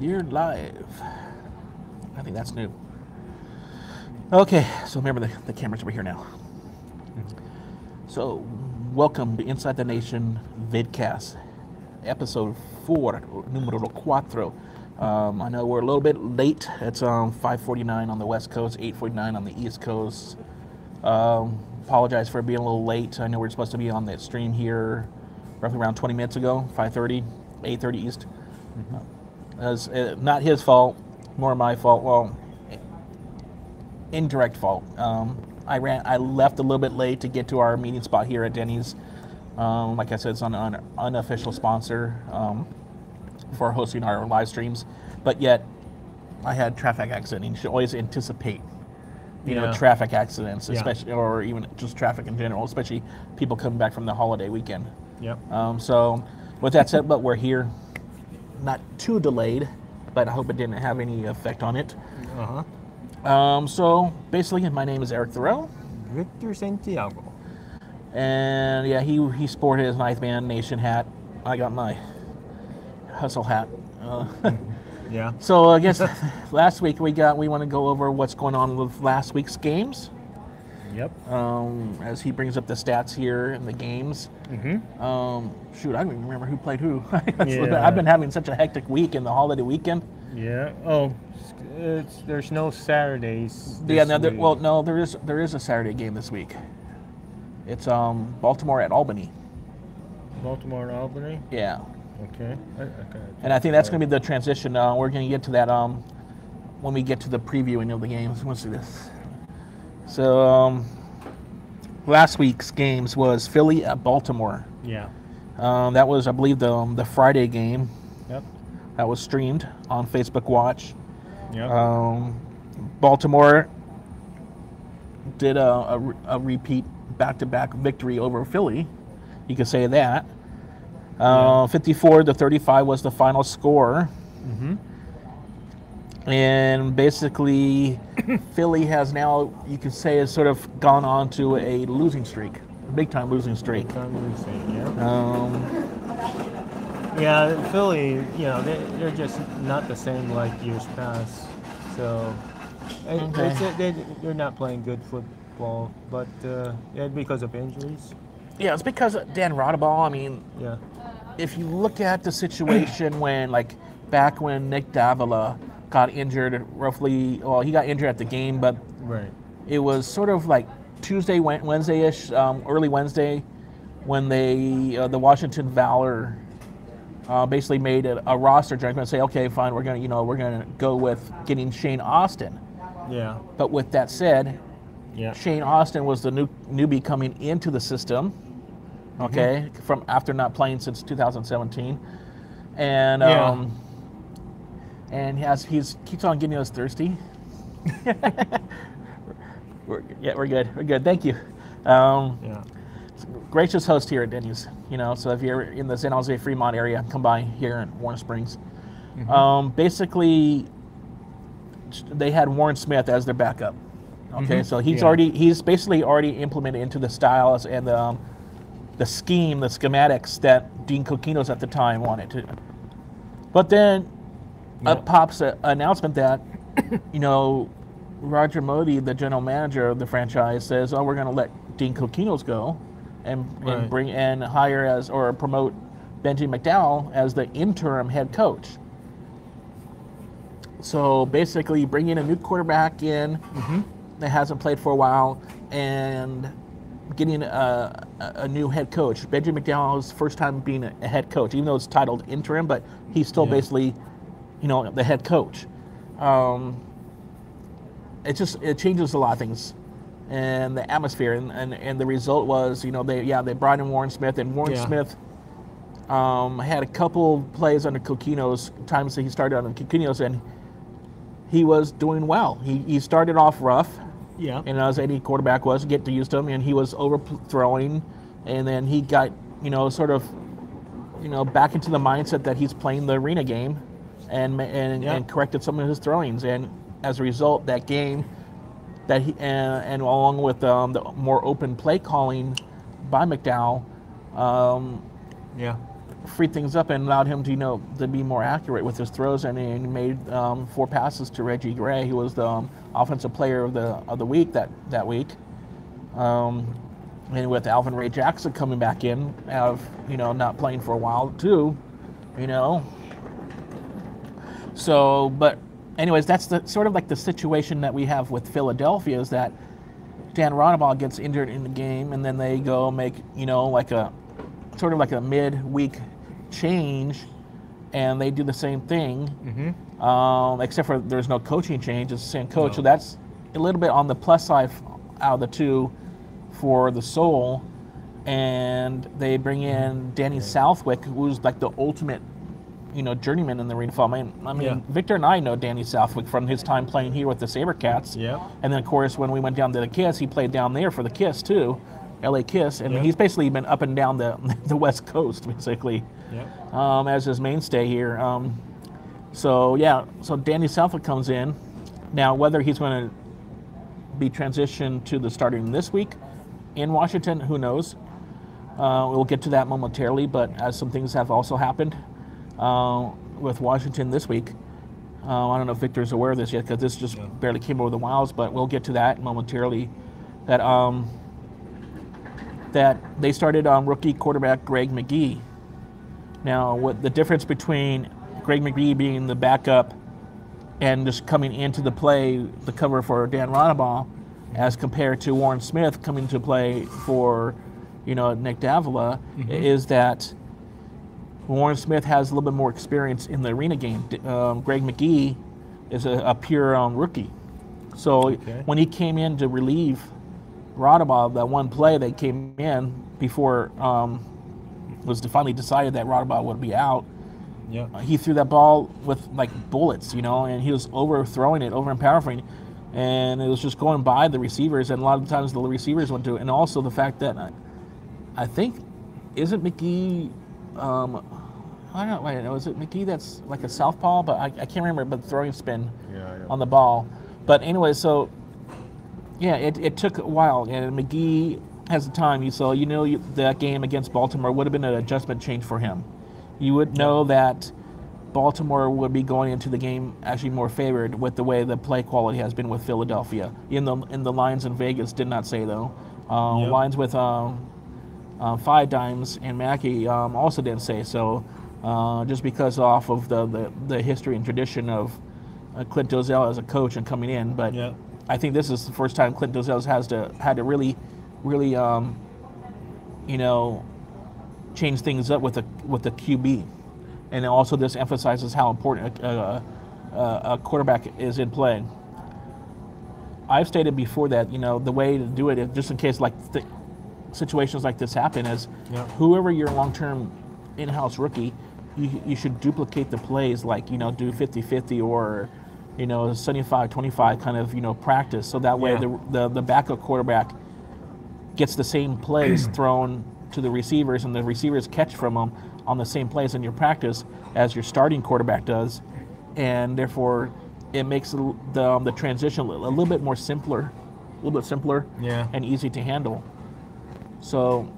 You're live. I think that's new. Okay, so remember the camera's over here now. So, welcome to Inside the Nation vidcast, episode 4, numero 4. I know we're a little bit late. It's 5:49 on the West Coast, 8:49 on the East Coast. Apologize for being a little late. I know we're supposed to be on the stream here roughly around 20 minutes ago, 5:30, 8:30 East. It's not his fault, nor my fault. Well, indirect fault. I left a little bit late to get to our meeting spot here at Denny's. Like I said, it's an unofficial sponsor for hosting our live streams. But yet, I had traffic accident. You should always anticipate, you know, traffic accidents, especially, or even just traffic in general, especially people coming back from the holiday weekend. Yep. So, with that said, but we're here. Not too delayed, but I hope it didn't have any effect on it. So basically, my name is Eric Thurow. Victor Santiago. And yeah, he sported his Ninth Man Nation hat. I got my hustle hat. Yeah. So I guess last week we want to go over what's going on with last week's games. Yep. As he brings up the stats here in the games. Shoot, I don't even remember who played who. I've been having such a hectic week in the holiday weekend. Yeah. Oh, there's no Saturdays. Yeah. No, there is a Saturday game this week. It's Baltimore at Albany. Baltimore and Albany. Yeah. Okay. And I think that's going to be the transition. We're going to get to that when we get to the previewing of the games. Let's see this. So last week's games was Philly at Baltimore. Yeah. That was, I believe, the Friday game. Yep. That was streamed on Facebook Watch. Yep. Baltimore did a repeat back-to-back victory over Philly. You could say that. 54-35 was the final score. And basically, Philly has now, you could say, has sort of gone on to a losing streak, a big-time losing streak. Yeah, Philly, you know, they're just not the same like years past. So they're not playing good football, but because of injuries. Yeah, it's because of Dan Rodaball. I mean, if you look at the situation back when Nick Davila got injured, he got injured at the game, but it was sort of like Tuesday, Wednesday-ish, early Wednesday, when the Washington Valor basically made a roster judgment and say, okay, fine, we're gonna go with getting Shane Austin. Yeah. But with that said, Shane Austin was the newbie coming into the system. Okay, from after not playing since 2017, and he's keeps on getting us thirsty. We're good. Thank you. Gracious host here at Denny's. You know, so if you're in the San Jose Fremont area, come by here in Warren Springs. Basically, they had Warren Smith as their backup. Okay, so he's basically already implemented into the styles and the scheme, the schematics that Dean Coquinos at the time wanted to. But then up pops an announcement that, you know, Roger Modi, the general manager of the franchise, says, "Oh, we're going to let Dean Coquinos go, and bring and hire or promote Benji McDowell as the interim head coach." So basically, bringing a new quarterback in that hasn't played for a while and getting a new head coach. Benji McDowell's first time being a head coach, even though it's titled interim, but he's still basically, you know, the head coach. It changes a lot of things, and the atmosphere, and the result was, you know, they brought in Warren Smith, and Warren Smith had a couple plays under Coquinos, times that he started under Coquinos, and he was doing well. He started off rough. Yeah. And as any quarterback was, get used to him, and he was overthrowing, and then he got, you know, sort of, you know, back into the mindset that he's playing the arena game, and corrected some of his throwings, and as a result, that game, that he and along with the more open play calling by McDowell, freed things up and allowed him to, to be more accurate with his throws. And he made 4 passes to Reggie Gray, who was the offensive player of the week that week. And with Alvin Ray Jackson coming back in, not playing for a while too, So, but anyways, that's the sort of like the situation that we have with Philadelphia, is that Dan Ronabaugh gets injured in the game, and then they go make, like a sort of like a mid-week change, and they do the same thing, except for there's no coaching change. It's the same coach. No. So that's a little bit on the plus side out of the two for the Soul. And they bring in Danny Southwick, who's like the ultimate, journeyman in the arena football. I mean, Victor and I know Danny Southwick from his time playing here with the SaberCats. Yeah. And then, of course, when we went down to the Kiss, he played down there for the Kiss, too, LA Kiss. And he's basically been up and down the West Coast, basically, as his mainstay here. So Danny Southwick comes in. Now, whether he's going to be transitioned to the starting this week in Washington, who knows? We'll get to that momentarily, but as some things have also happened with Washington this week. I don't know if Victor's aware of this yet, because this just barely came over the wires, but we'll get to that momentarily. That they started rookie quarterback Greg McGee. Now, what the difference between Greg McGee being the backup and just coming into the play, the cover for Dan Ronabaugh, as compared to Warren Smith coming to play for, Nick Davila, is that Warren Smith has a little bit more experience in the arena game. Greg McGee is a pure rookie. So when he came in to relieve Ronabaugh, that one play that came in before was finally decided that Ronabaugh would be out, he threw that ball with like bullets, and he was overthrowing it, over-empowering, and it was just going by the receivers, and a lot of times the receivers went to it. And also the fact that I think, isn't McGee, I don't know, is it McGee that's like a southpaw? But I can't remember, but throwing spin on the ball. But anyway, so, it took a while, and McGee has the time. So that game against Baltimore would have been an adjustment change for him. You would know that Baltimore would be going into the game actually more favored with the way the play quality has been with Philadelphia. In the lines in Vegas did not say, though. Lines with Five Dimes and Mackey also didn't say so, just because off of the history and tradition of Clint Doziel as a coach and coming in. But I think this is the first time Clint Doziel had to really change things up with the QB. And also this emphasizes how important a quarterback is in play. I've stated before that, the way to do it, just in case like situations like this happen, is whoever your long-term in-house rookie, you should duplicate the plays, like, do 50-50 or, 75-25 kind of, practice. So that way the backup quarterback gets the same plays thrown to the receivers, and the receivers catch from them on the same plays in your practice as your starting quarterback does, and therefore it makes the transition a little bit more simpler, and easy to handle. So,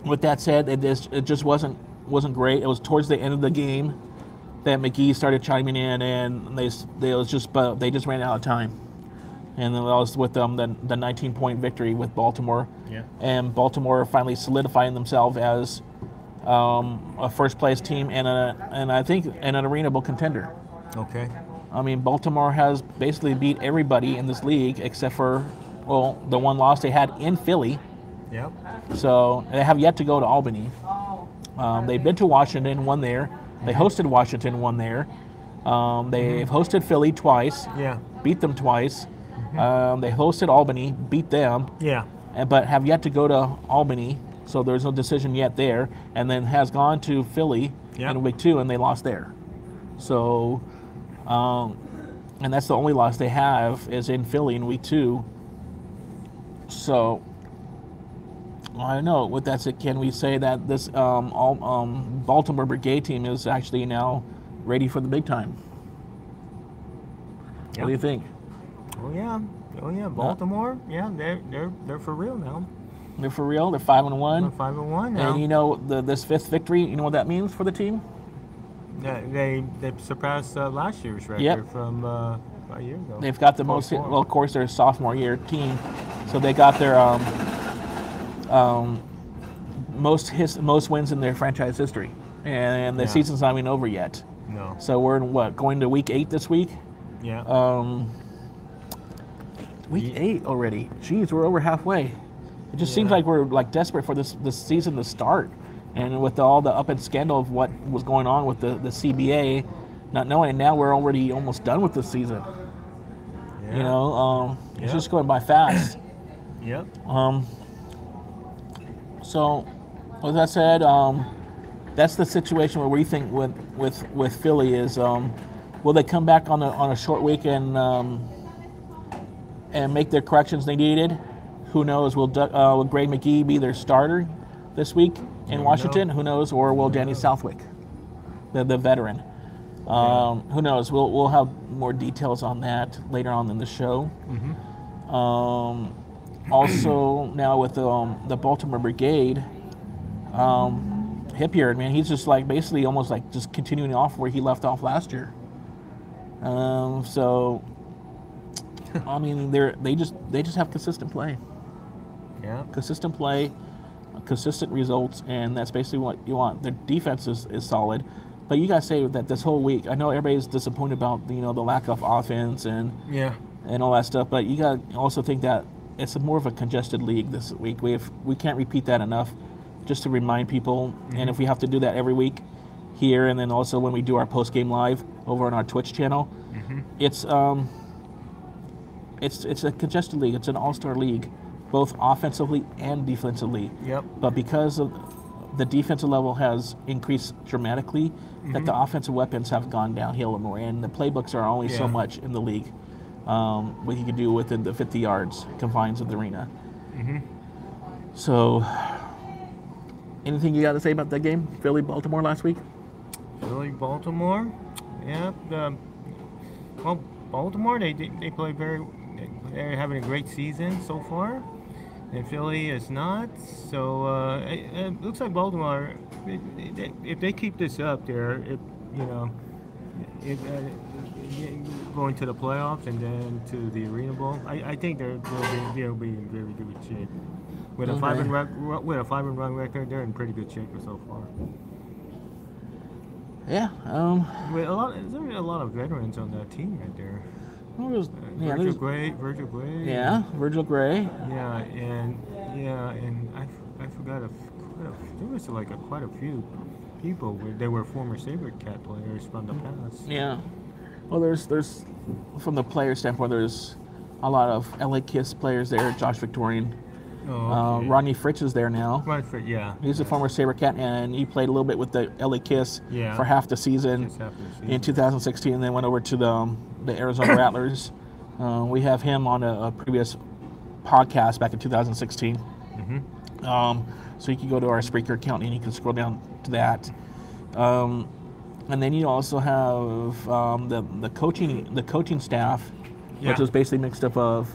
with that said, it just wasn't great. It was towards the end of the game that McGee started chiming in, and they just ran out of time, and that was with the 19-point victory with Baltimore, and Baltimore finally solidifying themselves as a first-place team and I think an arenable contender. Okay. I mean, Baltimore has basically beat everybody in this league except for, the one loss they had in Philly. Yep. So they have yet to go to Albany. They've been to Washington, won there. They hosted Washington, won there. They've hosted Philly twice. Beat them twice. They hosted Albany, beat them. But have yet to go to Albany. So there's no decision yet there, and then has gone to Philly in week 2, and they lost there. So, and that's the only loss they have is in Philly in week 2. So, I don't know. With that said, can we say that this Baltimore Brigade team is actually now ready for the big time? What do you think? Oh yeah, Baltimore. Yeah, they're for real now. They're for real. They're 5-1. They're 5-1 now. And you know this 5th victory. You know what that means for the team? Yeah, they surpassed last year's record from a year ago. They've got the most. Well, of course, they're a sophomore year team, so they got their most wins in their franchise history, and the season's not even over yet. No. So we're in going to week 8 this week. Yeah. Week 8 already. Jeez, we're over halfway. It just seems like we're like desperate for this season to start. And with all the up and scandal of what was going on with the CBA, not knowing, and now we're already almost done with the season. Yeah. You know, it's just going by fast. Yep. So, with that said, that's the situation where we think with Philly is, will they come back on a short week and make their corrections they needed? Who knows? Will Greg McGee be their starter this week in Washington? Who knows? Or will Danny Southwick, the veteran? Who knows? We'll have more details on that later on in the show. Also, now with the Baltimore Brigade, Hipyard, man, he's just like basically almost like just continuing off where he left off last year. So, I mean, they just have consistent play. Yeah. Consistent play, consistent results, and that's basically what you want. Their defense is solid, but you gotta say that this whole week, I know everybody's disappointed about the lack of offense and all that stuff, but you gotta also think that it's more of a congested league this week. We can't repeat that enough, just to remind people. And if we have to do that every week here, and then also when we do our post game live over on our Twitch channel, it's a congested league. It's an all-star league, both offensively and defensively. Yep. But because of the defensive level has increased dramatically, that the offensive weapons have gone downhill more, and the playbooks are only so much in the league. What you can do within the 50 yards confines of the arena. So, anything you got to say about that game, Philly-Baltimore last week? Philly-Baltimore? Yeah. Well, Baltimore, they play they're having a great season so far, and Philly is not. So it looks like Baltimore, if they keep this up, going to the playoffs and then to the Arena Bowl, I think they'll be in very good shape. With a 5-run record, they're in pretty good shape so far. Yeah. There's a lot of veterans on that team right there. Virgil Gray. Yeah, Virgil Gray. Yeah, and I forgot there was quite a few people. They were former SaberCat players from the past. Yeah. Well, there's from the player standpoint, there's a lot of LA Kiss players there. Josh Victorian. Oh, okay. Rodney Fritz is there now. Rodney Fritz, yeah. He's a former SaberCat, and he played a little bit with the LA Kiss for half the season in 2016, and then went over to the Arizona Rattlers. We have him on a previous podcast back in 2016. So you can go to our Spreaker account and you can scroll down to that. And then you also have the coaching staff, which was basically mixed up of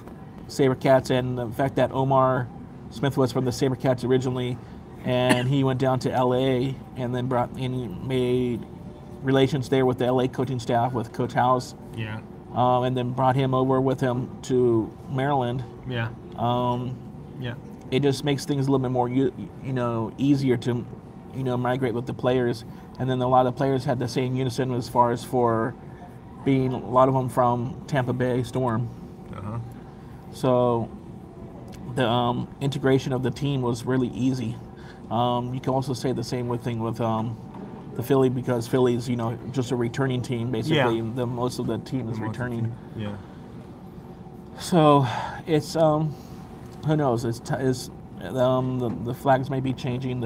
SaberCats, and the fact that Omar Smith was from the SaberCats originally, and he went down to LA and then made relations there with the LA coaching staff with Coach House. Yeah. And then brought him over with him to Maryland. Yeah. It just makes things a little bit more easier to migrate with the players, and then a lot of players had the same unison as far as for being a lot of them from Tampa Bay Storm. So the integration of the team was really easy. You can also say the same thing with the Philly, because Philly's just a returning team basically. The most of the team is returning. Yeah. So it's who knows? The flags may be changing.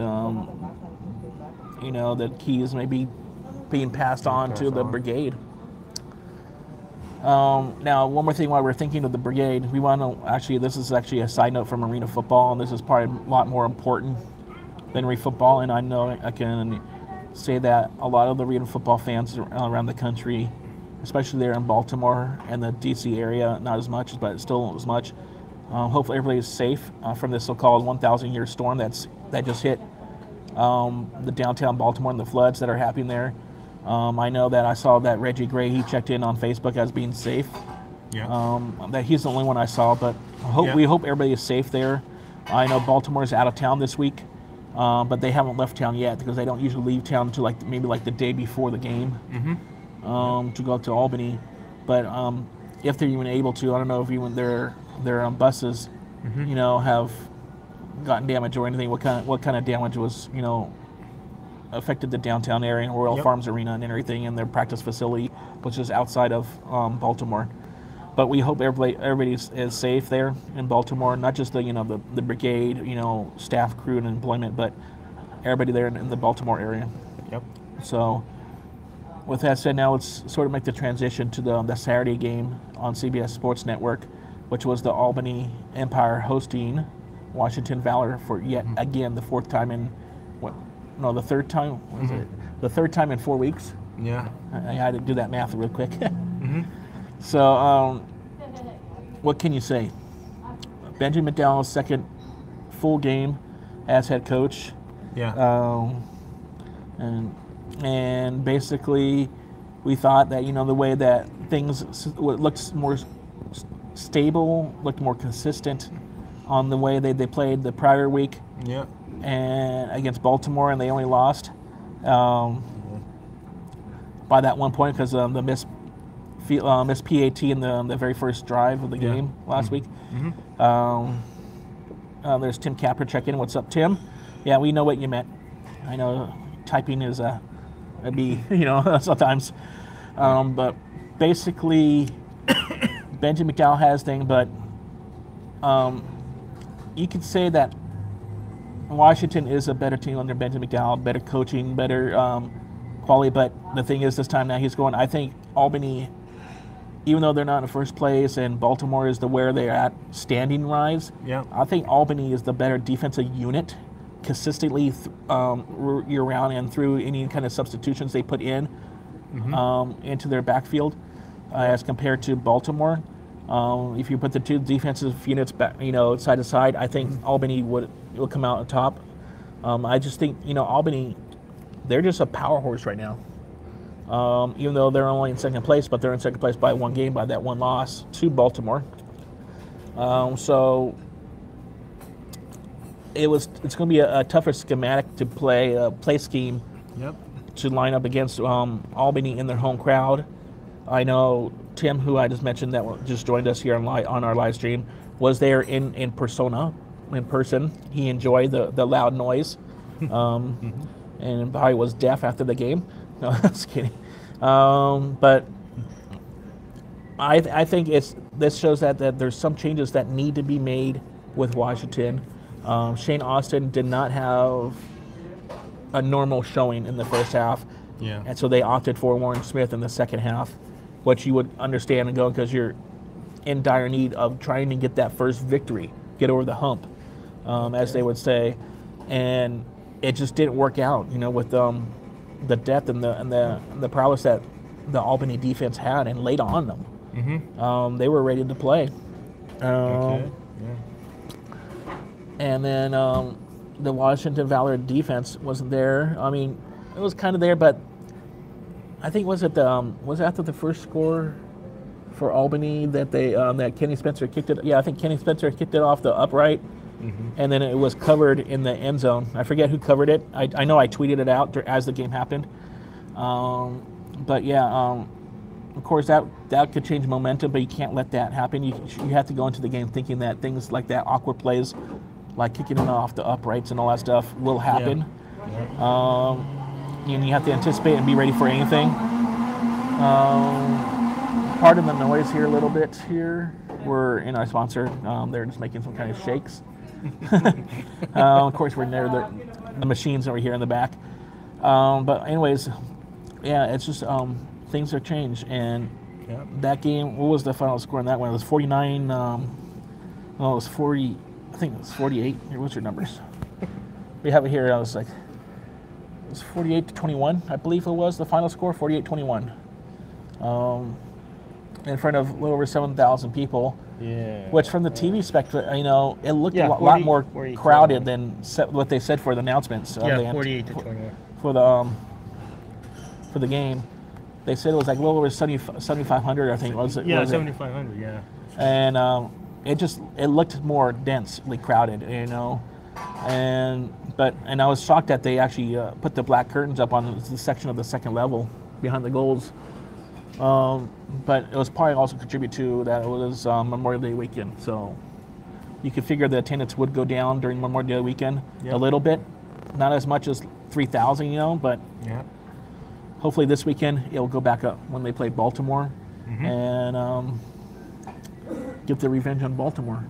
The keys may be being passed on to the brigade. Now, one more thing while we're thinking of the brigade, we want to this is actually a side note from arena football, and this is probably a lot more important than arena football, and I know I can say that a lot of the arena football fans around the country, especially there in Baltimore and the DC area, not as much, but still as much, Hopefully everybody's safe from this so-called 1,000-year storm that just hit the downtown Baltimore and the floods that are happening there. I know that I saw that Reggie Gray, he checked in on Facebook as being safe. Yeah. That he's the only one I saw, but we hope everybody is safe there. I know Baltimore's out of town this week, but they haven't left town yet because they don't usually leave town until maybe the day before the game to go up to Albany. But if they're even able to, I don't know if even their buses, have gotten damaged or anything. What kind of damage was affected the downtown area, Royal Farms Arena, and everything, and their practice facility, which is outside of Baltimore. But we hope everybody is safe there in Baltimore, not just the brigade, staff, crew, and employment, but everybody there in the Baltimore area. Yep. So, with that said, now let's sort of make the transition to the Saturday game on CBS Sports Network, which was the Albany Empire hosting Washington Valor for yet again the fourth time in the third time. What is it? The third time in 4 weeks. Yeah. I had to do that math real quick. So, what can you say? Benjamin McDowell's second full game as head coach. Yeah. And basically, we thought that the way that things looked more stable, looked more consistent on the way they played the prior week. Yeah. And against Baltimore, and they only lost by that 1 point because the missed PAT in the very first drive of the game last week. There's Tim Capper check in. What's up, Tim? Yeah, we know what you meant. I know typing is sometimes. But basically, Benjamin McDowell has thing, but you could say that Washington is a better team under Benjamin McDowell, better coaching, better quality. But the thing is, this time now he's going. I think Albany, even though they're not in first place and Baltimore is where they're at standing rise, I think Albany is the better defensive unit consistently year round and through any kind of substitutions they put in into their backfield as compared to Baltimore. If you put the two defensive units back, side to side, I think Albany will come out on top. I just think Albany, they're just a power horse right now. Even though they're only in second place, but they're in second place by one game, by that one loss to Baltimore. So it's going to be a tougher schematic to play scheme to line up against Albany in their home crowd. I know Tim, who I just mentioned that just joined us here on our live stream, was there in person. He enjoyed the loud noise, and probably was deaf after the game. No, just kidding. But I think this shows that there's some changes that need to be made with Washington. Shane Austin did not have a normal showing in the first half, and so they opted for Warren Smith in the second half, which you would understand and go because you're in dire need of trying to get that first victory, get over the hump, as they would say, and it just didn't work out. With the depth and the prowess that the Albany defense had and laid on them. They were ready to play. And then the Washington Valor defense wasn't there. I mean, it was kind of there, but I think was it after the first score for Albany that they that Kenny Spencer kicked it. Yeah, I think Kenny Spencer kicked it off the upright, and then it was covered in the end zone. I forget who covered it. I know I tweeted it out as the game happened. But yeah, of course that could change momentum, but you can't let that happen. You have to go into the game thinking that things like that, awkward plays, like kicking it off the uprights and all that stuff, will happen. And you have to anticipate and be ready for anything. Pardon the noise here a little bit here. We're in our sponsor. They're just making some kind of shakes. Of course, we're near the machines over here in the back. But anyways, yeah, it's just things have changed. And that game, what was the final score in that one? It was 49. It was 40. I think it was 48. Here, what's your numbers? We have it here. I was like, it was 48-21, I believe it was the final score, 48-21. in front of a little over 7,000 people. Yeah. Which from the TV spectrum, you know, it looked Yeah, a lot 40 more 48 crowded than what they said for the announcements. Yeah, 48 to 21. For the game. They said it was like a little over 7,500, I think. Was it? Yeah, was 7,500. Yeah. And it looked more densely crowded, you know. And I was shocked that they actually put the black curtains up on the section of the second level behind the goals. But it was probably also contribute to that it was Memorial Day weekend, so you could figure the attendance would go down during Memorial Day weekend a little bit, not as much as 3,000, you know, but hopefully this weekend it'll go back up when they play Baltimore and get the revenge on Baltimore,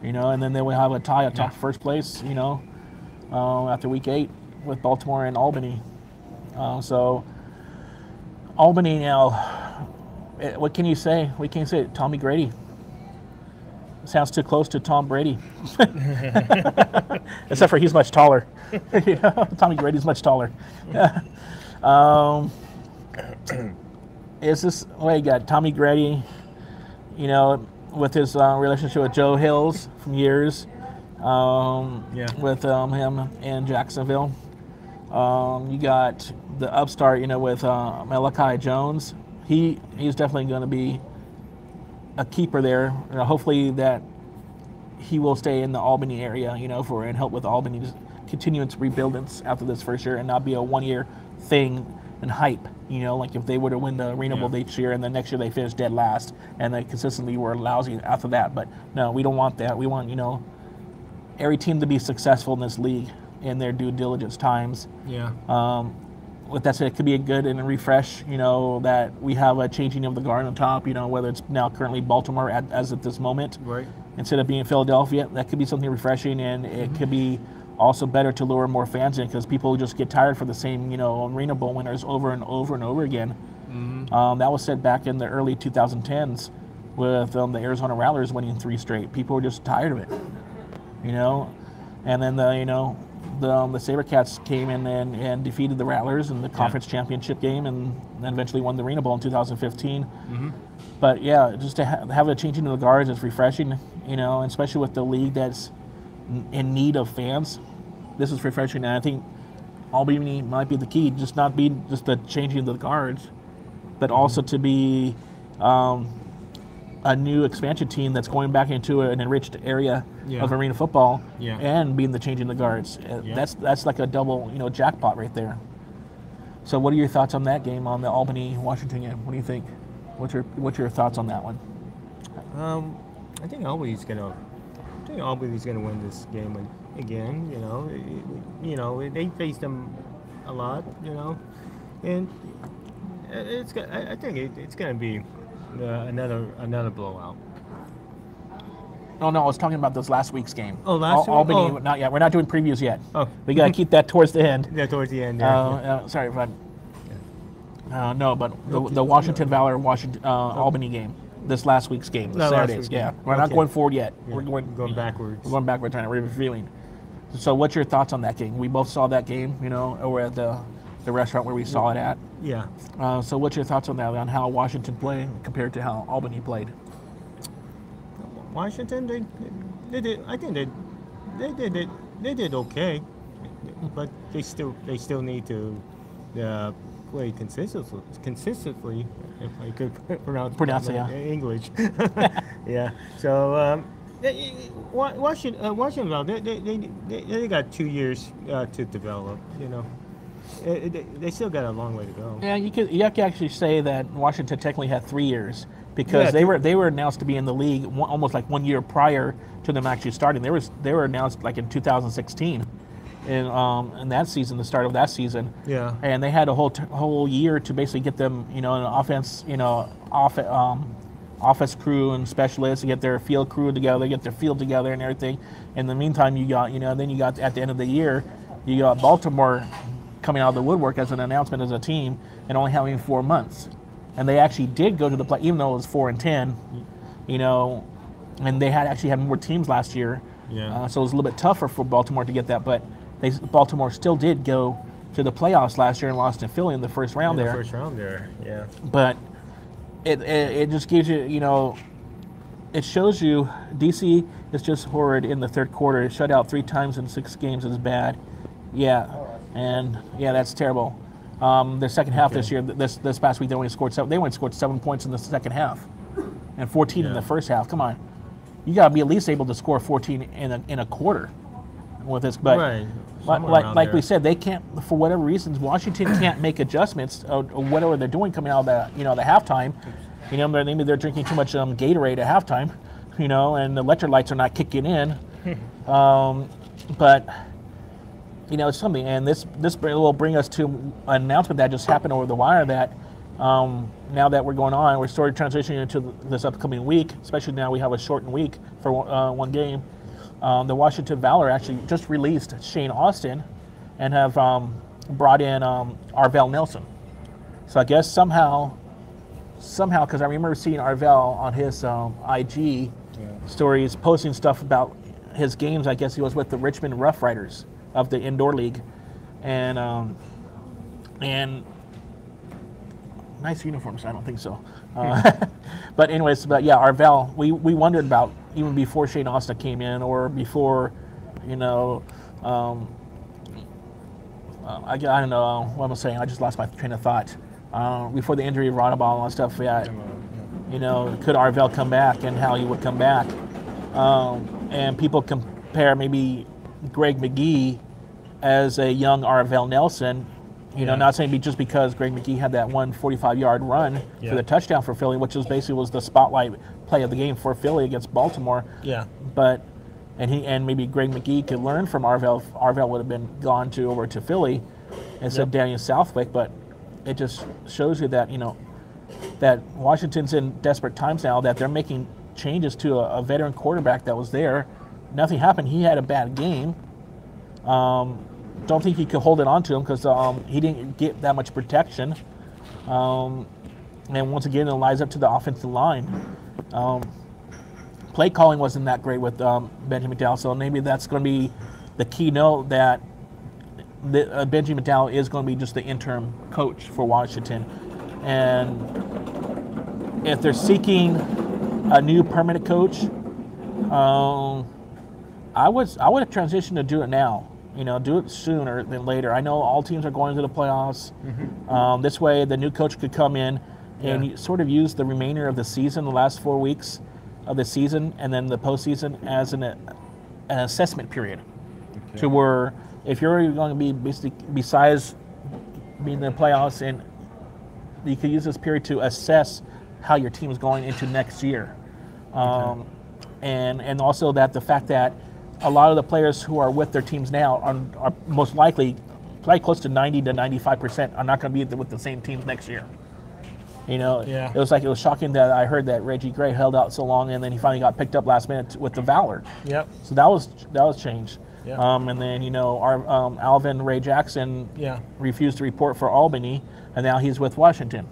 you know, and then they will have a tie atop first place, you know, after week 8 with Baltimore and Albany. So Albany now, what can you say? We can't say it. Tommy Grady. Sounds too close to Tom Brady. Except for he's much taller. You know, Tommy Grady's much taller. Is this, well, you got Tommy Grady, you know, with his relationship with Joe Hills from years, with him in Jacksonville. You got the upstart, you know, with Malachi Jones. He's definitely going to be a keeper there. You know, hopefully that he will stay in the Albany area, you know, and help with Albany's continuing to rebuild after this first year and not be a one-year thing and hype. You know, like if they were to win the Arena Bowl this year and the next year they finished dead last and they consistently were lousy after that. But no, we don't want that. We want, you know, every team to be successful in this league in their due diligence times. With that said, it could be a good and a refresh, you know, that we have a changing of the guard on top, you know, whether it's now currently Baltimore as at this moment, instead of being Philadelphia. That could be something refreshing, and it could be also better to lure more fans in because people just get tired for the same, you know, Arena Bowl winners over and over and over again. That was said back in the early 2010s with the Arizona Rattlers winning 3 straight. People were just tired of it, you know, and then the SaberCats came in and defeated the Rattlers in the conference championship game and then eventually won the Arena Bowl in 2015. But yeah, just to have a changing of the guards is refreshing, you know, especially with the league that's in need of fans. This is refreshing, and I think Albany might be the key, just not be just the changing of the guards, but also to be a new expansion team that's going back into an enriched area of arena football and being the changing the guards. That's like a double, you know, jackpot right there. So what are your thoughts on that game, on the Albany-Washington game? What do you think? What's your thoughts on that one? I think Albany's gonna win this game again. You know, they faced them a lot. You know, and I think it's gonna be another blowout. Oh no, I was talking about this last week's game. Oh, last week? Albany, not yet. We're not doing previews yet. Oh, we gotta keep that towards the end. Yeah, towards the end. Sorry, but no, but the Washington Valor Albany game, this last week's game, the Saturdays. We're not going forward yet. Yeah. We're going backwards. We're going backwards, trying to reviewing. So, what's your thoughts on that game? We both saw that game, you know, over at the restaurant where we saw it at. Yeah. So, what's your thoughts on that? On how Washington played compared to how Albany played? Washington, they did. I think they did okay, but they still need to play consistently. If I could pronounce English. Yeah. So Washington, they got 2 years to develop. You know, they still got a long way to go. Yeah, you can actually say that Washington technically had 3 years. Because they were announced to be in the league almost like 1 year prior to them actually starting. They were announced like in 2016, in that season, the start of that season. Yeah. And they had a whole year to basically get them, you know, an offense, you know, office crew and specialists to get their field crew together, get their field together and everything. In the meantime, you got at the end of the year, you got Baltimore coming out of the woodwork as an announcement as a team and only having 4 months. And they actually did go to the play, even though it was 4-10, you know, and they actually had more teams last year. Yeah. So it was a little bit tougher for Baltimore to get that, but Baltimore still did go to the playoffs last year and lost to Philly in the first round there. First round there, yeah. But it just gives you, it shows you DC is just horrid in the third quarter. Shut out 3 times in 6 games is bad. Yeah, and yeah, that's terrible. The second half this year, this past week, they only scored 7 points in the second half, and 14 in the first half. Come on, you got to be at least able to score 14 in a quarter with this. But like we said, they can't, for whatever reasons, Washington can't make adjustments or whatever they're doing coming out of the the halftime. Maybe they're drinking too much Gatorade at halftime, and the electrolytes are not kicking in. But it's something, and this will bring us to an announcement that just happened over the wire that now that we're going on, we're sort of transitioning into this upcoming week, especially now we have a shortened week for one game. The Washington Valor actually just released Shane Austin and have brought in Arvell Nelson. So I guess somehow, because I remember seeing Arvell on his IG stories posting stuff about his games. I guess he was with the Richmond Rough Riders of the indoor league, and nice uniforms. I don't think so, but anyways, Arvell. We wondered about even before Shane Austin came in, or before, I don't know what I'm saying. I just lost my train of thought. Before the injury of Rodaball and all that stuff, could Arvell come back and how he would come back? And people compare maybe Greg McGee as a young Arvell Nelson. Not saying just because Greg McGee had that 145-yard run for the touchdown for Philly, which was the spotlight play of the game for Philly against Baltimore. Yeah. But and maybe Greg McGee could learn from Arvell. Arvell would have been gone over to Philly instead of Daniel Southwick, but it just shows you that that Washington's in desperate times now, that they're making changes to a veteran quarterback that was there. Nothing happened. He had a bad game. Don't think he could hold it on to him because he didn't get that much protection. And once again, it lies up to the offensive line. Play calling wasn't that great with Benjamin McDowell, so maybe that's going to be the keynote that Benjamin McDowell is going to be just the interim coach for Washington. And if they're seeking a new permanent coach, I would have transitioned to do it now. Do it sooner than later. I know all teams are going into the playoffs. Mm-hmm. This way, the new coach could come in and sort of use the remainder of the season, the last 4 weeks of the season, and then the postseason as an assessment period. Okay. To where if you're going to be basically, besides being in the playoffs, and you could use this period to assess how your team is going into next year. And also that the fact that a lot of the players who are with their teams now are most likely, probably close to 90 to 95%, are not going to be with the same teams next year. It was shocking that I heard that Reggie Gray held out so long, and then he finally got picked up last minute with the Valor. Yep. So that was changed. Yep. And then our Alvin Ray Jackson refused to report for Albany, and now he's with Washington.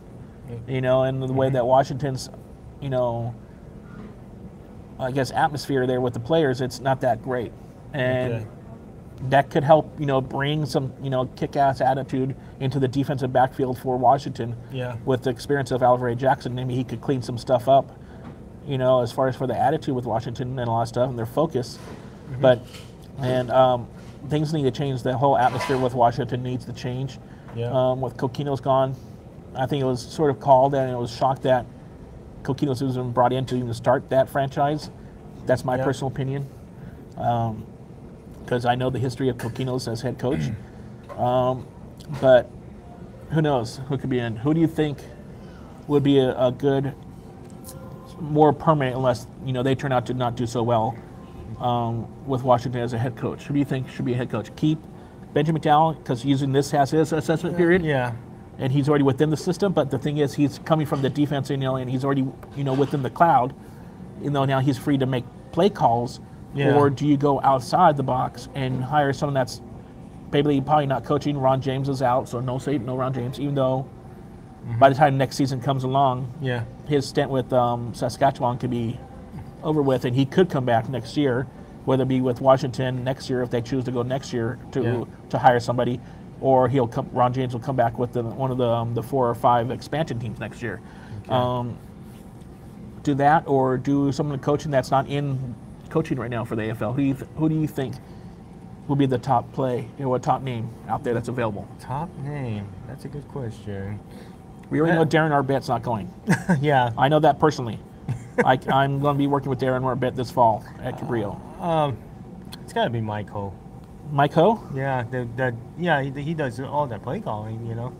Yep. And the way that Washington's I guess atmosphere there with the players, it's not that great, and that could help bring some kick-ass attitude into the defensive backfield for Washington. Yeah. With the experience of Alvin Ray Jackson, maybe he could clean some stuff up, as far as for the attitude with Washington and a lot of stuff and their focus. Mm-hmm. But things need to change. The whole atmosphere with Washington needs to change. Yeah. With Coquino's gone, I think it was sort of called, and it was shocked that Coquino's was even brought in to even start that franchise. That's my personal opinion, because I know the history of Coquino's as head coach. But who knows who could be in? Who do you think would be a good, more permanent, unless they turn out to not do so well with Washington as a head coach? Who do you think should be a head coach? Keep Benjamin McDowell, because using this as his assessment period. Yeah. And he's already within the system, but the thing is, he's coming from the defense, and he's already, within the cloud. Now he's free to make play calls. Yeah. Or do you go outside the box and hire someone that's probably not coaching? Ron James is out, so no Ron James. Even though by the time next season comes along, his stint with Saskatchewan could be over with, and he could come back next year, whether it be with Washington next year if they choose to go next year to hire somebody. Or Ron James will come back with one of the 4 or 5 expansion teams next year. Okay. Do that or do some of the coaching that's not in coaching right now for the AFL. Who do you think will be the top play, what top name out there that's available? Top name? That's a good question. We already know Darren Arbet's not going. Yeah. I know that personally. I'm going to be working with Darren Arbet this fall at Cabrillo. It's got to be Mike Ho. Mike Ho? Yeah, he does all that play calling, you know.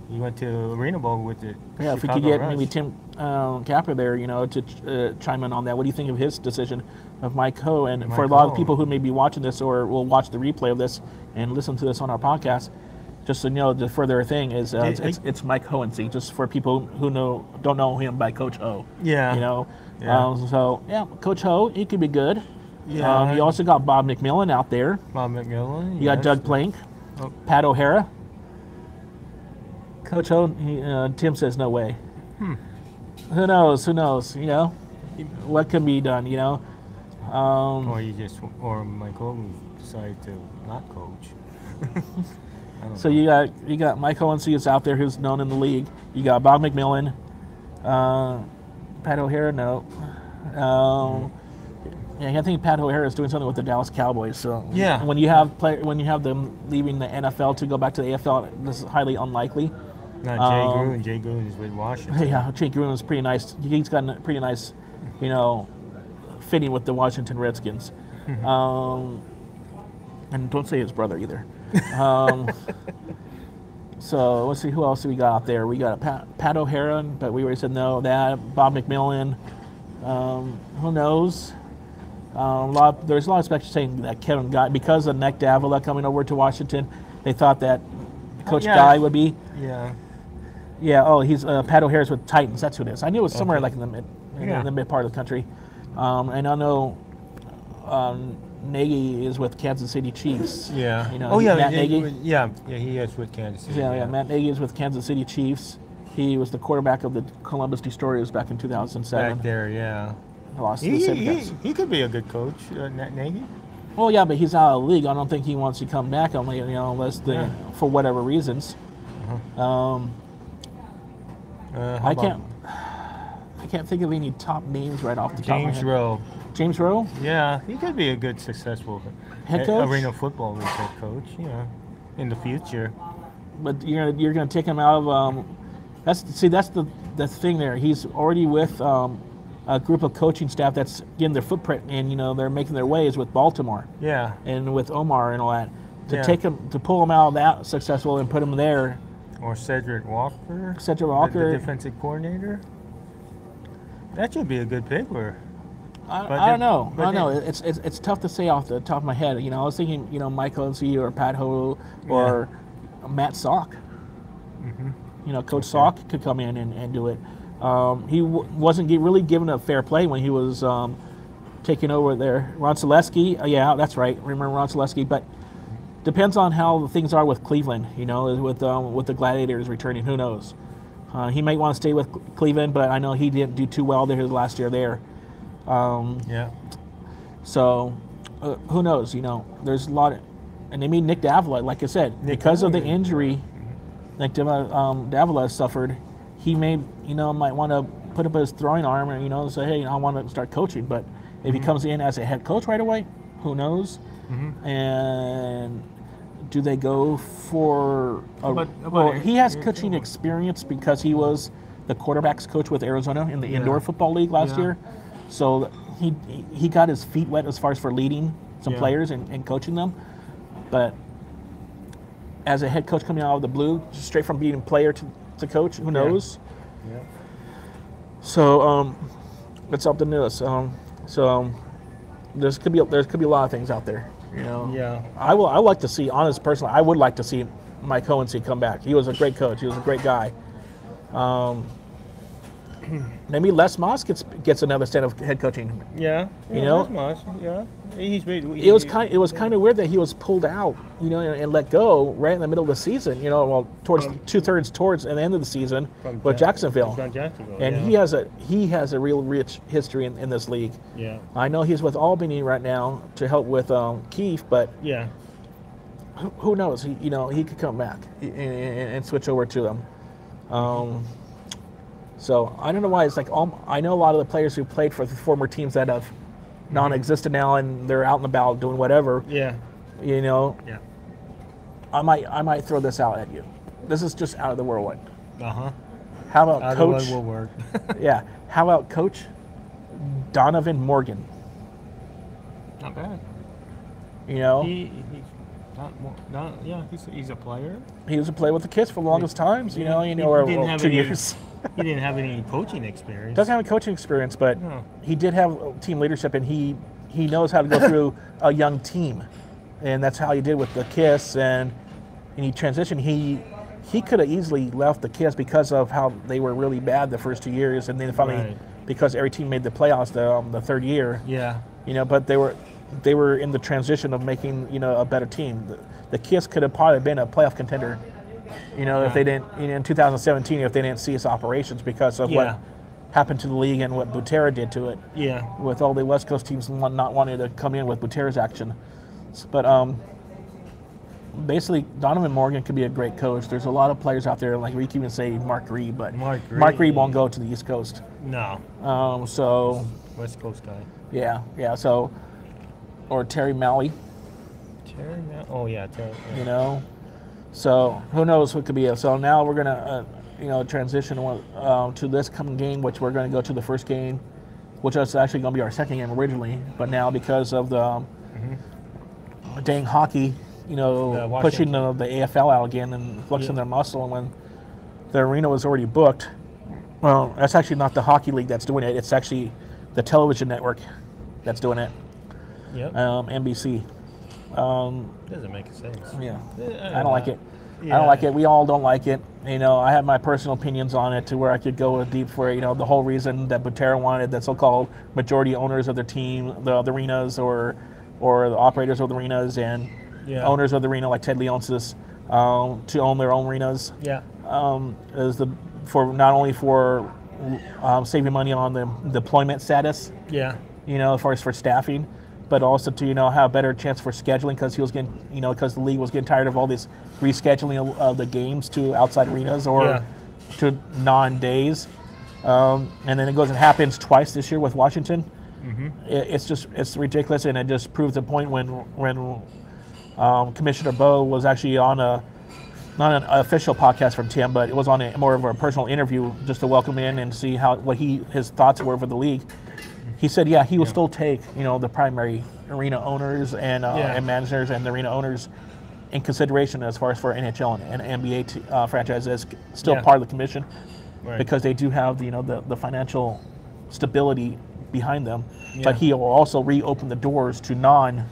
He went to Arena Bowl with it. Yeah, if we could get maybe Tim Capper there, you know, to chime in on that. What do you think of his decision of Mike Ho? And for a lot of people who may be watching this or will watch the replay of this and listen to this on our podcast, just so you know, the further thing is it's Mike Hohensee, just for people who don't know him by Coach O. Yeah. You know, Yeah. Coach Ho, he could be good. Yeah. You also got Bob McMillan out there. Bob McMillan. You got Doug Plank, Pat O'Hara. Coach Ho, Tim says no way. Who knows? You know, what can be done? You know. Or Michael decided to not coach. So you got Mike Hohensee is out there who's known in the league. You got Bob McMillan, Pat O'Hara. No. Yeah, I think Pat O'Hara is doing something with the Dallas Cowboys. So yeah, when you have them leaving the NFL to go back to the AFL, this is highly unlikely. Not Jay Gruden. Jay Gruden is with Washington. Yeah, Jay Gruden is pretty nice. He's got a pretty nice, you know, fitting with the Washington Redskins. And don't say his brother either. So let's see who else we got out there. We got Pat O'Hara, but we already said no. That Bob McMillan. Who knows? There's a lot of speculation saying that Kevin Guy, because of Nick Davila coming over to Washington, they thought that Coach Guy would be. Yeah. Yeah. Oh, he's Pat O'Hara's with Titans. That's who it is. I knew it was somewhere like in the mid part of the country. And I know Nagy is with Kansas City Chiefs. Yeah. You know, Matt Nagy. Yeah, he is with Kansas City. Yeah. Matt Nagy is with Kansas City Chiefs. He was the quarterback of the Columbus Destroyers back in 2007. Back there, yeah. Lost to the Syndicats. He could be a good coach, Nagy. Well, yeah, but he's out of the league. I don't think he wants to come back, only unless for whatever reasons. I can't think of any top names right off the top of my head. Rowe. James Rowe? Yeah, he could be a good, successful head coach? Arena football league head coach. Yeah, in the future. But you're gonna take him out of that's the thing there. He's already with a group of coaching staff that's getting their footprint, and they're making their ways with Baltimore. Yeah. And with Omar and all that. To pull him out of that successful and put him there. Or Cedric Walker. The defensive coordinator. That should be a good pick. I don't know. I don't know. It's tough to say off the top of my head. I was thinking, Mike Hohensee or Pat Ho or Matt Salk. Coach Salk could come in and do it. He wasn't really given a fair play when he was taking over there. Ron Selesky, yeah, that's right. Remember Ron Selesky, but depends on how things are with Cleveland. With the Gladiators returning, who knows? He might want to stay with Cleveland, but I know he didn't do too well there his last year there. So who knows? There's a lot of, and they mean Nick Davila, like I said, because of the injury Nick Davila suffered. He might want to put up his throwing arm and say, hey, I want to start coaching. But if he comes in as a head coach right away, who knows? And do they go for he has coaching experience because he was the quarterbacks coach with Arizona in the indoor football league last year. So he got his feet wet as far as for leading some players and coaching them. But as a head coach coming out of the blue, straight from being player to coach, who knows? Yeah. So it's something new. There could be a lot of things out there. Yeah. I would like to see, honest personally, I would like to see Mike Hohensee come back. He was a great coach. He was a great guy. Maybe Les Moss gets another stint of head coaching. Yeah. Les Moss. Yeah. It was kind of weird that he was pulled out, and let go right in the middle of the season. Towards 2/3 towards the end of the season with Jacksonville. And he has a real rich history in this league. Yeah. I know he's with Albany right now to help with Keefe, but who knows? He could come back and switch over to them. So I don't know why it's like I know a lot of the players who played for the former teams that have non-existent now and they're out and about doing whatever. Yeah. You know. Yeah. I might throw this out at you. This is just out of the whirlwind. Uh-huh. How about Coach? Otherwise will work. Yeah. How about Coach Donovan Morgan? Not bad. You know. He's a player. He was a player with the Kiss for the longest times. You know, or 2 years. He didn't have any coaching experience. Doesn't have any coaching experience, but No. he did have team leadership, and he knows how to go through a young team, and that's how he did with the Kiss. And he transitioned. He could have easily left the Kiss because of how they were really bad the first 2 years, and then finally because every team made the playoffs the third year. Yeah. You know, but they were in the transition of making a better team. The Kiss could have probably been a playoff contender. If they didn't, in 2017, if they didn't cease operations because of what happened to the league and what Butera did to it. Yeah. With all the West Coast teams not wanting to come in with Butera's action. But basically, Donovan Morgan could be a great coach. There's a lot of players out there, like we can even say Mark Reed, but Mark Reed won't go to the East Coast. No. So West Coast guy. Yeah. So, or Terry Malley. Oh yeah, Terry. Yeah. You know. So who knows what could be. So now we're gonna, transition to this coming game, which we're gonna go to the first game, which was actually gonna be our second game originally, but now because of the dang hockey, pushing the AFL out again and flexing their muscle, and when the arena was already booked. Well, that's actually not the hockey league that's doing it. It's actually the television network that's doing it. Yep. NBC. Doesn't make sense. Yeah, I don't like it. Yeah. I don't like it. We all don't like it. I have my personal opinions on it to where I could go deep for the whole reason that Butera wanted the so-called majority owners of their team, the arenas, or the operators of the arenas and owners of the arena like Ted Leonsis to own their own arenas. Yeah. Is for not only for saving money on the deployment status. Yeah. As far as for staffing. But also to have a better chance for scheduling because he was getting because the league was getting tired of all this rescheduling of the games to outside arenas or to non-days, and then it goes and happens twice this year with Washington. Mm-hmm. It's ridiculous, and it just proves the point when Commissioner Bowe was actually on not an official podcast from Tim, but it was on more of a personal interview just to welcome in and see what his thoughts were for the league. He said, he will still take, the primary arena owners and managers and the arena owners in consideration as far as for NHL and NBA franchises still part of the commission because they do have the financial stability behind them. Yeah. But he will also reopen the doors to arena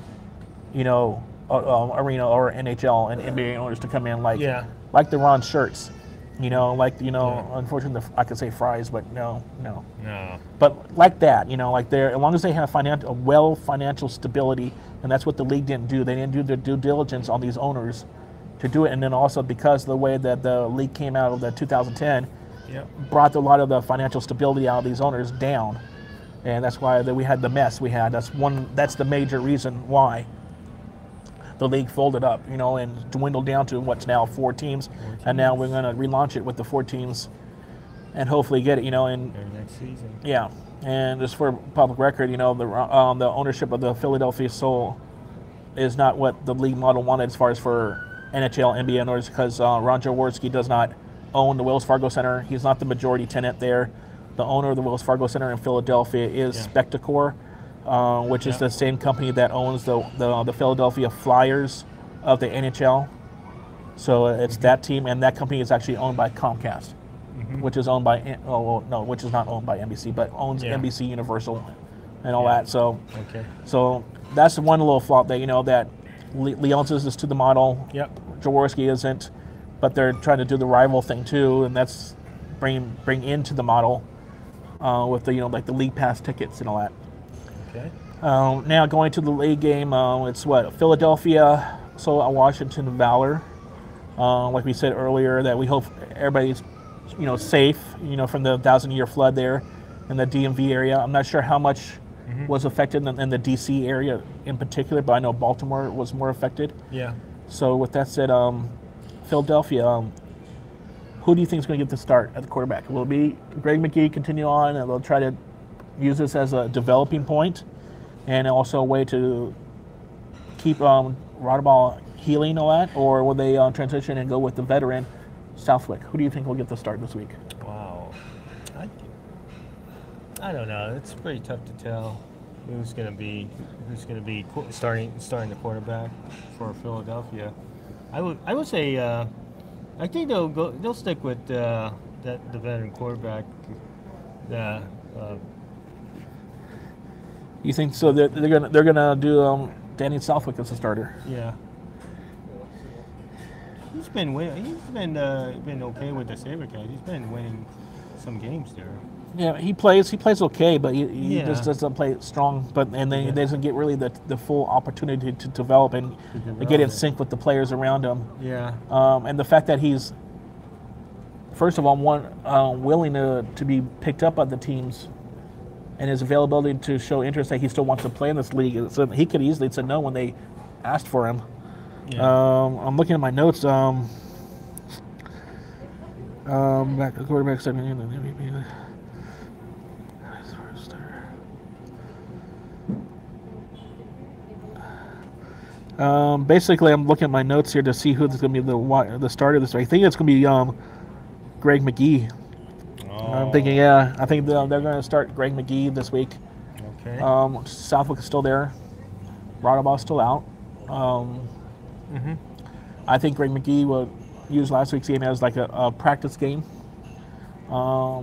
or NHL and NBA owners to come in like the Ron Shirts. Unfortunately, I could say Fries, but no. But like that, as long as they have financial stability, and that's what the league didn't do. They didn't do their due diligence on these owners to do it, and then also because of the way that the league came out of the 2010, brought a lot of the financial stability out of these owners down, and that's why we had the mess we had. That's the major reason why the league folded up, and dwindled down to what's now 4 teams. And now we're going to relaunch it with the 4 teams and hopefully get it, in next season. Yeah, and just for public record, the ownership of the Philadelphia Soul is not what the league model wanted as far as for NHL, NBA owners, because Ron Jaworski does not own the Wells Fargo Center. He's not the majority tenant there. The owner of the Wells Fargo Center in Philadelphia is Spectacor. Which is the same company that owns the Philadelphia Flyers of the NHL. So it's that team, and that company is actually owned by Comcast, which is owned by which is not owned by NBC, but owns NBC Universal and all that. So so that's one little flaw that that Leonsis is to the model. Yep. Jaworski isn't, but they're trying to do the rival thing too, and that's bring into the model with the like the league pass tickets and all that. Okay. Now going to the league game, it's Philadelphia, Washington, Valor. Like we said earlier, that we hope everybody's, safe, from the 1,000-year flood there in the DMV area. I'm not sure how much was affected in the DC area in particular, but I know Baltimore was more affected. Yeah. So with that said, Philadelphia, Who do you think is going to get the start at the quarterback? Will it be Greg McGee continue on, and they'll try to use this as a developing point, and also a way to keep Rodball healing all that, or will they transition and go with the veteran Southwick? Who do you think will get the start this week? Wow, I don't know. It's pretty tough to tell who's going to be starting the quarterback for Philadelphia. I would say I think they'll stick with the veteran quarterback. You think so? They're gonna do Danny Southwick as a starter. Yeah. He's been okay with the SaberCats. He's been winning some games there. Yeah, he plays okay, but he just doesn't play strong. But then he doesn't get really the full opportunity to develop and get in sync with the players around him. Yeah. And the fact that he's first of all willing to be picked up by the teams, and his availability to show interest that he still wants to play in this league. So he could easily say no when they asked for him. Yeah. I'm looking at my notes. Back to quarterback 7. Basically, I'm looking at my notes here to see who's going to be the starter this week. I think it's going to be Greg McGee. Oh. I'm thinking, I think they're going to start Greg McGee this week. Okay. Southwick is still there. Rodaball's still out. I think Greg McGee will use last week's game as like a practice game. I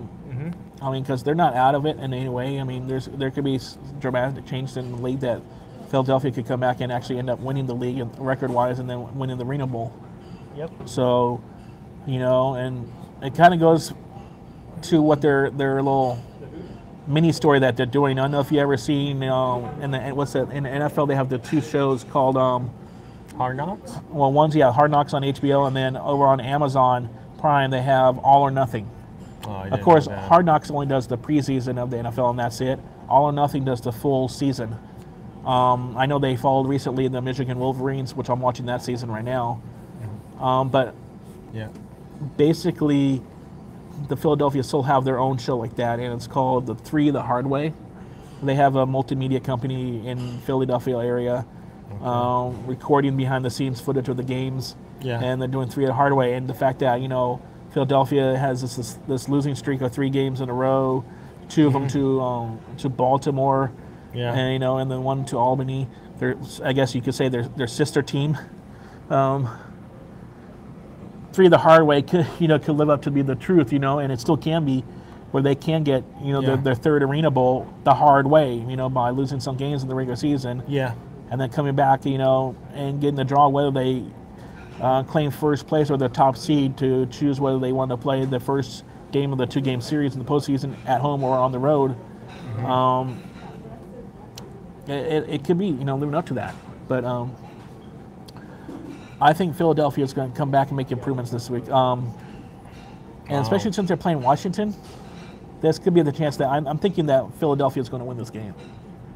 mean, because they're not out of it in any way. I mean, there could be dramatic change in the league that Philadelphia could come back and actually end up winning the league record-wise and then winning the Reno Bowl. Yep. So, and it kind of goes to what their little mini story that they're doing. I don't know if you ever seen in the NFL they have the 2 shows called Hard Knocks. Well, one's Hard Knocks on HBO, and then over on Amazon Prime they have All or Nothing. Of course, Hard Knocks only does the preseason of the NFL, and that's it. All or Nothing does the full season. I know they followed recently the Michigan Wolverines, which I'm watching that season right now. But basically, the Philadelphia still have their own show like that, and it's called The 3 the Hard Way. They have a multimedia company in Philadelphia area recording behind-the-scenes footage of the games, and they're doing 3 the Hard Way. And the fact that, Philadelphia has this losing streak of 3 games in a row, 2 of them to Baltimore, and and then 1 to Albany. I guess you could say their sister team. 3 the Hard Way could live up to be the truth, and it still can be, where they can get their 3rd Arena Bowl the hard way, by losing some games in the regular season. Yeah. And then coming back, and getting the draw, whether they claim first place or the top seed, to choose whether they want to play the first game of the 2-game series in the postseason at home or on the road. It could be, living up to that. But I think Philadelphia is going to come back and make improvements this week. And especially since they're playing Washington, this could be the chance that I'm thinking that Philadelphia is going to win this game.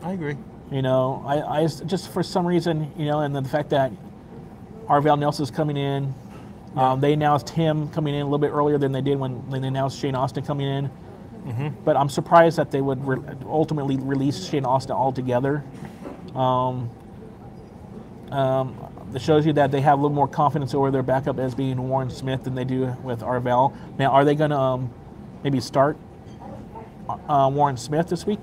I agree. I just for some reason, and then the fact that Arvell Nelson's coming in, they announced him coming in a little bit earlier than they did when they announced Shane Austin coming in. But I'm surprised that they would ultimately release Shane Austin altogether. It shows you that they have a little more confidence over their backup as being Warren Smith than they do with Arvell. Now, are they going to maybe start Warren Smith this week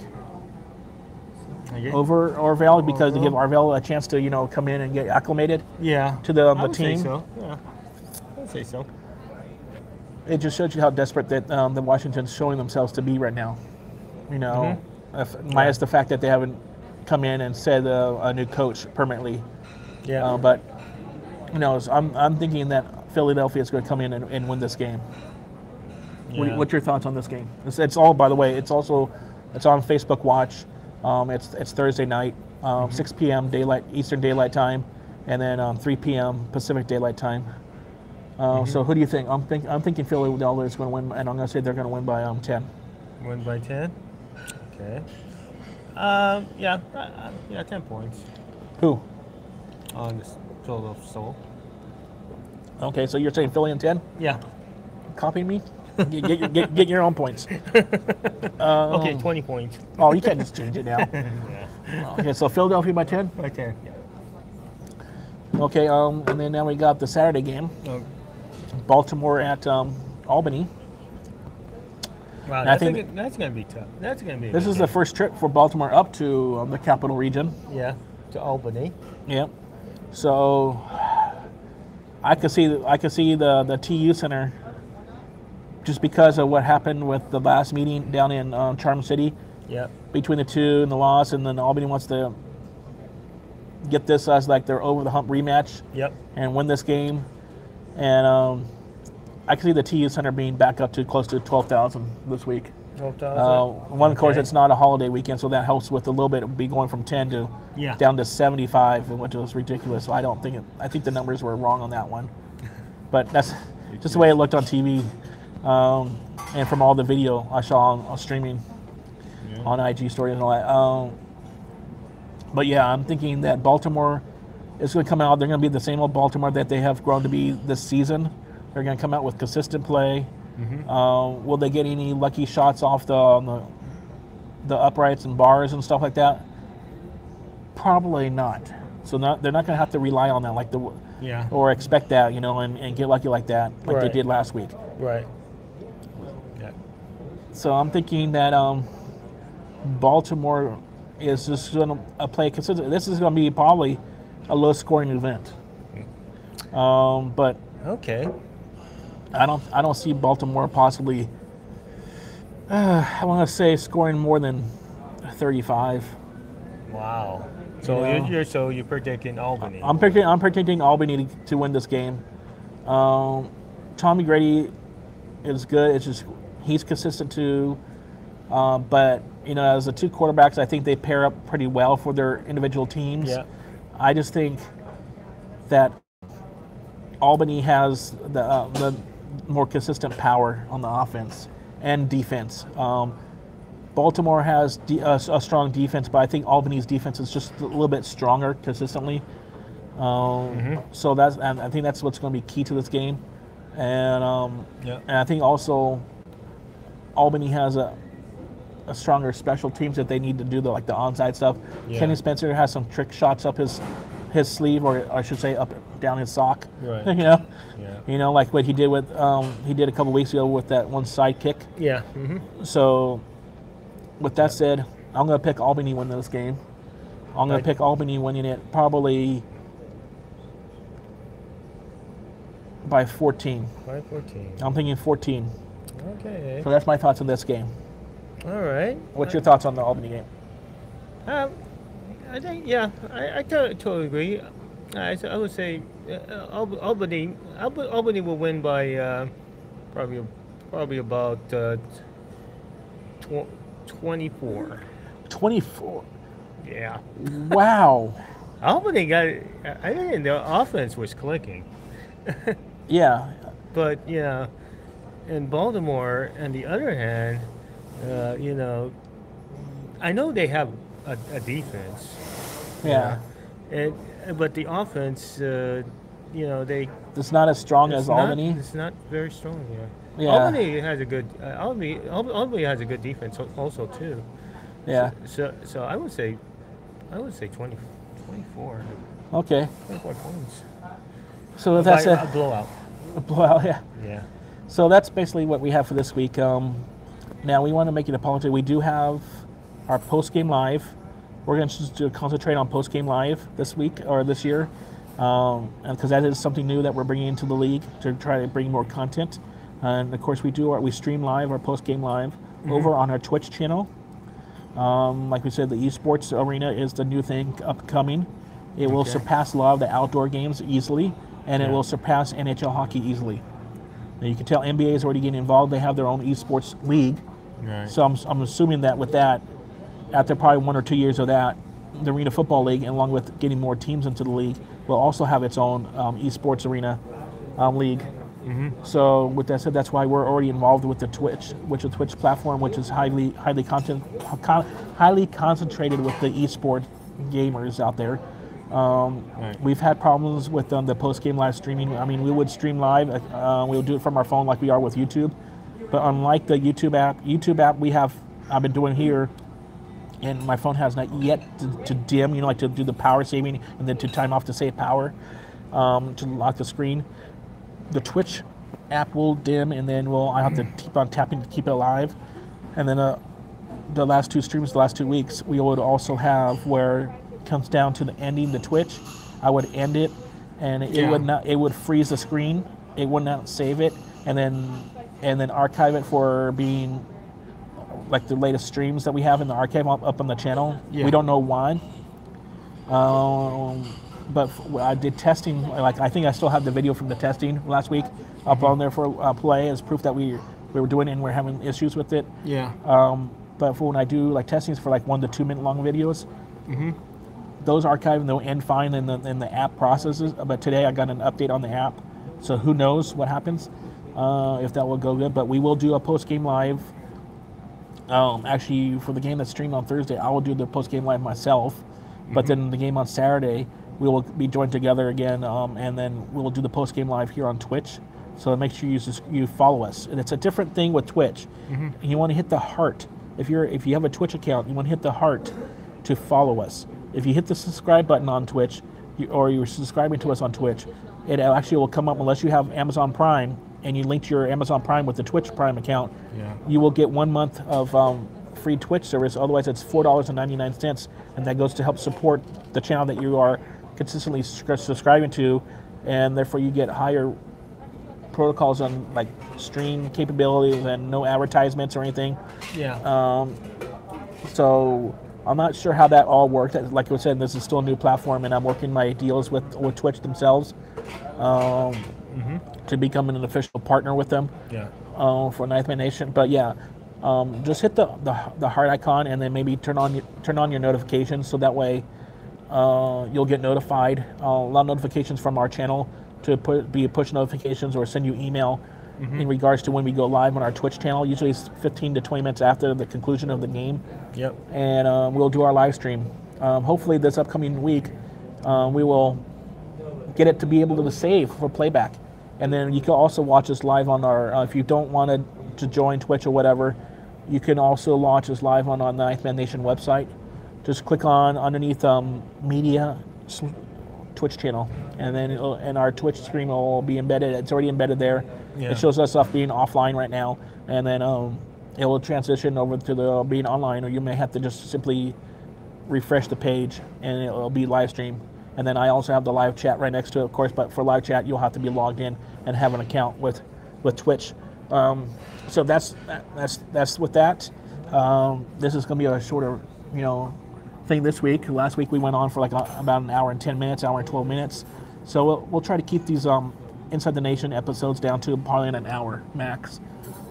over Arvell, because to give Arvell a chance to come in and get acclimated to the team? Say so. Yeah, I'd say so. It just shows you how desperate that the Washington's showing themselves to be right now. Minus the fact that they haven't come in and said a new coach permanently. Yeah. But I'm thinking that Philadelphia is going to come in and win this game. Yeah. What's your thoughts on this game? It's all, by the way, it's on Facebook Watch. It's Thursday night, 6 p.m. Eastern Daylight Time, and then 3 p.m. Pacific Daylight Time. So who do you think? I'm thinking Philadelphia is going to win, and I'm going to say they're going to win by 10. Win by 10? Okay. 10 points. Who? On the Philadelphia Soul. Okay, so you're saying Philly and 10? Yeah. copying me? Get your own points. Okay, 20 points. Oh, you can't just change it now. Yeah. Okay, so Philadelphia by 10. Right there. Yeah. Okay, and then now we got the Saturday game. Oh, Baltimore at Albany. wow, And I that's think that's gonna be tough. That's gonna be. this is the first trip for Baltimore up to the capital region. yeah, to Albany. Yep. So I could see the TU Center just because of what happened with the last meeting down in Charm City Yep. between the two and the loss, and then Albany wants to get this as like their over the hump rematch Yep. and win this game. And I can see the TU Center being back up to close to 12,000 this week. 12,000. One, of course, Okay. it's not a holiday weekend, so that helps with a little bit. It'll be going from 10 to Yeah. down to 75, which was ridiculous. So I think the numbers were wrong on that one. But that's just the way it looked on TV, and from all the video I saw on streaming on IG stories and all that. But yeah, I'm thinking that Baltimore is going to come out. They're going to be the same old Baltimore that they have grown to be this season. They're going to come out with consistent play. Will they get any lucky shots off the uprights and bars and stuff like that? Probably not. So they're not going to have to rely on that Yeah. or expect that, and get lucky like that, like they Right. did last week. Right. Yeah. So I'm thinking that Baltimore is just going to play consistent. This is going to be probably a low-scoring event. But Okay. I don't see Baltimore possibly. I want to say scoring more than 35. Wow. So you're predicting Albany. I'm predicting Albany to win this game. Tommy Grady is good. It's just he's consistent too. But as the two quarterbacks, I think they pair up pretty well for their individual teams. Yeah. I just think that Albany has the more consistent power on the offense and defense. Baltimore has a strong defense, but I think Albany's defense is just a little bit stronger consistently. So I think that's what's going to be key to this game. And I think also Albany has a stronger special teams that they need to do the onside stuff. Yeah. Kenny Spencer has some trick shots up his sleeve, or I should say up down his sock. Right. Yeah. Like what he did with he did a couple weeks ago with that one side kick. Yeah. So with that said, I'm going to pick Albany winning this game. I'm going to pick Albany winning it probably by 14. By 14. I'm thinking 14. Okay. So that's my thoughts on this game. All right. What's your thoughts on the Albany game? I think I totally agree. I would say Albany will win by probably about 24. 24. Yeah. Wow. Albany I think the offense was clicking. Yeah. But in Baltimore, on the other hand, I know they have a defense. Yeah. But the offense, they. It's not as strong as Albany. It's not very strong. Yeah. Albany has a good. Albany has a good defense also too. Yeah. So I would say 24. Okay. 24 points. So that's a blowout. a blowout. Yeah. Yeah. So that's basically what we have for this week. Now we want to make it a point. We do have our post-game live. We're going to just concentrate on post-game live this week or this year, because that is something new that we're bringing into the league to try to bring more content. And of course, we stream live our post-game live over on our Twitch channel. Like we said, the esports arena is the new thing upcoming. It will surpass a lot of the outdoor games easily, and it will surpass NHL hockey easily. Now you can tell NBA is already getting involved. They have their own esports league. Right. So I'm assuming that with that, after probably 1 or 2 years of that, the Arena Football League, along with getting more teams into the league, will also have its own esports arena league. So with that said, that's why we're already involved with the Twitch platform, which is highly concentrated with the esports gamers out there. Right. We've had problems with the post-game live streaming. I mean, we would stream live. We would do it from our phone like we are with YouTube. But unlike the YouTube app I've been doing here, and my phone has not yet to dim, like to do the power saving and then to time off to save power, to lock the screen. The Twitch app will dim, and then I have to keep on tapping to keep it alive. And then the last 2 streams, the last 2 weeks, we would also have where it comes down to the ending the Twitch. I would end it, and it would freeze the screen. It would not save it, and then archive it for being like the latest streams that we have in the archive up on the channel. Yeah. We don't know why. But I did testing. Like, I think I still have the video from the testing last week up on there for play as proof that we were doing it and we're having issues with it. Yeah. But for when I do like testings for like 1 to 2 minute long videos, those archive and they'll end fine in the app processes. But today I got an update on the app, so who knows what happens, if that will go good. But we will do a post game live. Actually, for the game that's streamed on Thursday, I will do the post game live myself. But then the game on Saturday, we will be joined together again, and then we will do the post game live here on Twitch. So make sure you follow us. And it's a different thing with Twitch. You want to hit the heart. If you have a Twitch account, you want to hit the heart to follow us. If you hit the subscribe button on Twitch, or you're subscribing to us on Twitch, it actually will come up unless you have Amazon Prime and you link your Amazon Prime with the Twitch Prime account. Yeah. You will get 1 month of free Twitch service. Otherwise, it's $4.99, and that goes to help support the channel that you are consistently subscribing to, and therefore you get higher protocols on like stream capabilities and no advertisements or anything. Yeah. So I'm not sure how that all worked. Like I said, this is still a new platform, and I'm working my deals with Twitch themselves to become an official partner with them. Yeah. For Ninth Man Nation. But yeah, just hit the heart icon, and then maybe turn on your notifications, so that way you'll get notified. A lot of notifications from our channel to be push notifications or send you email in regards to when we go live on our Twitch channel. Usually it's 15 to 20 minutes after the conclusion of the game. Yep. And we'll do our live stream. Hopefully this upcoming week, we will get it to be able to save for playback. And then you can also watch us live on our, if you don't want to join Twitch or whatever, you can also watch us live on our Ninth Man Nation website. Just click on underneath media Twitch channel, and then and our Twitch stream will be embedded. It's already embedded there. Yeah. It shows us being offline right now, and then it will transition over to the being online, or you may have to just simply refresh the page and it'll be live stream. And then I also have the live chat right next to it, of course, but for live chat you'll have to be logged in and have an account with Twitch. So that's with that. This is going to be a shorter, thing this week. Last week we went on for like about an hour and 10 minutes, hour and 12 minutes. So we'll try to keep these Inside the Nation episodes down to probably an hour max.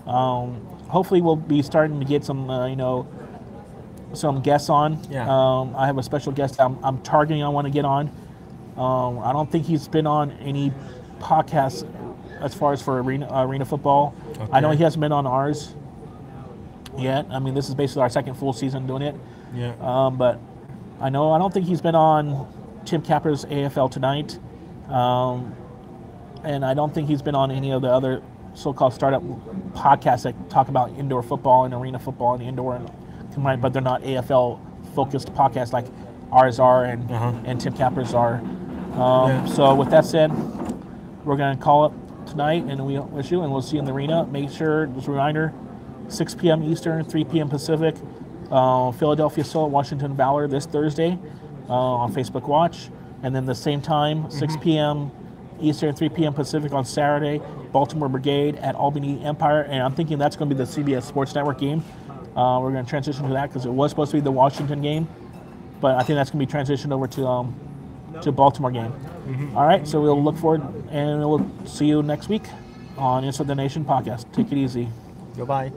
Hopefully we'll be starting to get some, some guests on. Yeah. I have a special guest I'm targeting. I want to get on. I don't think he's been on any podcasts as far as for arena football. Okay. I know he hasn't been on ours yet. I mean, this is basically our second full season doing it. Yeah. But I don't think he's been on Tim Capper's AFL Tonight. And I don't think he's been on any of the other so-called startup podcasts that talk about indoor football and arena football and indoor and combined, but they're not AFL-focused podcasts like ours are and Tim Capper's are. So with that said, we're going to call it tonight, and we wish you, and we'll see you in the arena. Make sure, just a reminder, 6 p.m. Eastern, 3 p.m. Pacific, Philadelphia Soul, Washington Valor this Thursday on Facebook Watch. And then the same time, 6 p.m. Eastern, 3 p.m. Pacific on Saturday, Baltimore Brigade at Albany Empire. And I'm thinking that's going to be the CBS Sports Network game. We're going to transition to that because it was supposed to be the Washington game. But I think that's going to be transitioned over to Baltimore game. All right, so we'll look forward, and we'll see you next week on Inside the Nation podcast. Take it easy. Goodbye.